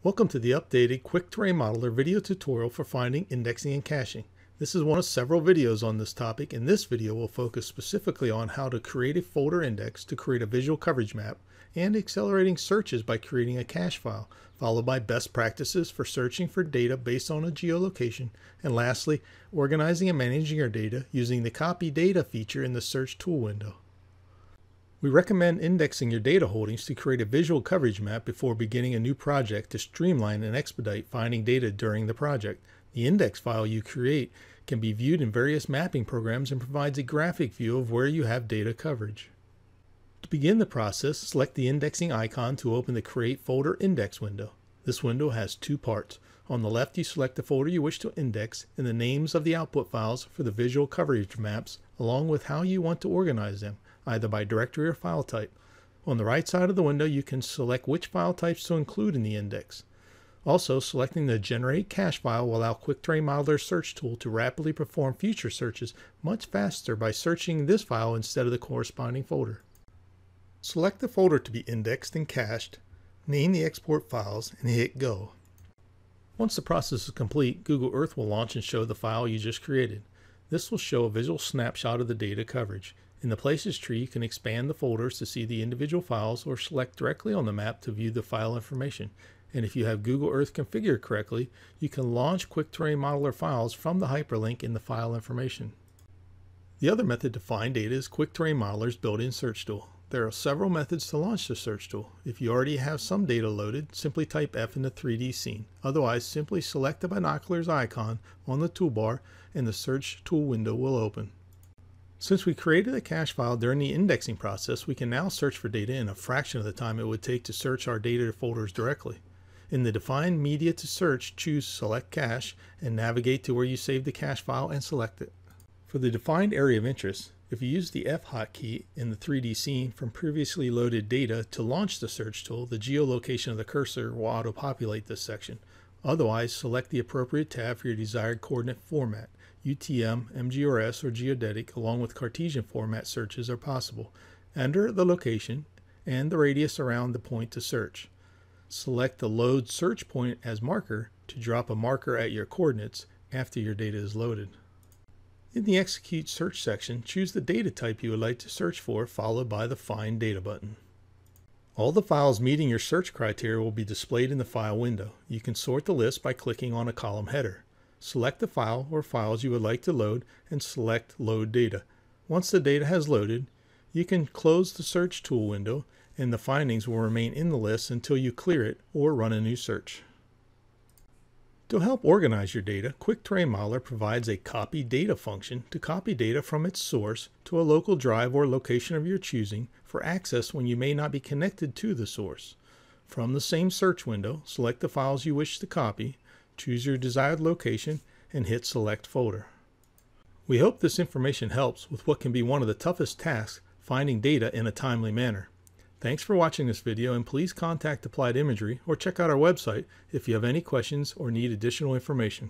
Welcome to the updated Quick Terrain Modeler video tutorial for finding, indexing, and caching. This is one of several videos on this topic, and this video will focus specifically on how to create a folder index to create a visual coverage map, and accelerating searches by creating a cache file, followed by best practices for searching for data based on a geolocation, and lastly, organizing and managing your data using the Copy Data feature in the Search Tool window. We recommend indexing your data holdings to create a visual coverage map before beginning a new project to streamline and expedite finding data during the project. The index file you create can be viewed in various mapping programs and provides a graphic view of where you have data coverage. To begin the process, select the indexing icon to open the Create Folder Index window. This window has two parts. On the left, you select the folder you wish to index and the names of the output files for the visual coverage maps, along with how you want to organize them, either by directory or file type. On the right side of the window, you can select which file types to include in the index. Also, selecting the Generate Cache file will allow Quick Terrain Modeler's search tool to rapidly perform future searches much faster by searching this file instead of the corresponding folder. Select the folder to be indexed and cached, name the export files, and hit Go. Once the process is complete, Google Earth will launch and show the file you just created. This will show a visual snapshot of the data coverage. In the Places tree, you can expand the folders to see the individual files or select directly on the map to view the file information. And if you have Google Earth configured correctly, you can launch Quick Terrain Modeler files from the hyperlink in the file information. The other method to find data is Quick Terrain Modeler's built-in search tool. There are several methods to launch the search tool. If you already have some data loaded, simply type F in the 3D scene. Otherwise, simply select the binoculars icon on the toolbar and the search tool window will open. Since we created a cache file during the indexing process, we can now search for data in a fraction of the time it would take to search our data folders directly. In the defined media to search, choose Select Cache and navigate to where you saved the cache file and select it. For the defined area of interest, if you use the F hotkey in the 3D scene from previously loaded data to launch the search tool, the geolocation of the cursor will auto-populate this section. Otherwise, select the appropriate tab for your desired coordinate format. UTM, MGRS, or geodetic, along with Cartesian format searches are possible. Enter the location and the radius around the point to search. Select the Load Search Point as marker to drop a marker at your coordinates after your data is loaded. In the Execute Search section, choose the data type you would like to search for, followed by the Find Data button. All the files meeting your search criteria will be displayed in the file window. You can sort the list by clicking on a column header. Select the file or files you would like to load and select Load Data. Once the data has loaded, you can close the search tool window and the findings will remain in the list until you clear it or run a new search. To help organize your data, Quick Terrain Modeler provides a Copy Data function to copy data from its source to a local drive or location of your choosing for access when you may not be connected to the source. From the same search window, select the files you wish to copy, choose your desired location, and hit Select Folder. We hope this information helps with what can be one of the toughest tasks, finding data in a timely manner. Thanks for watching this video, and please contact Applied Imagery or check out our website if you have any questions or need additional information.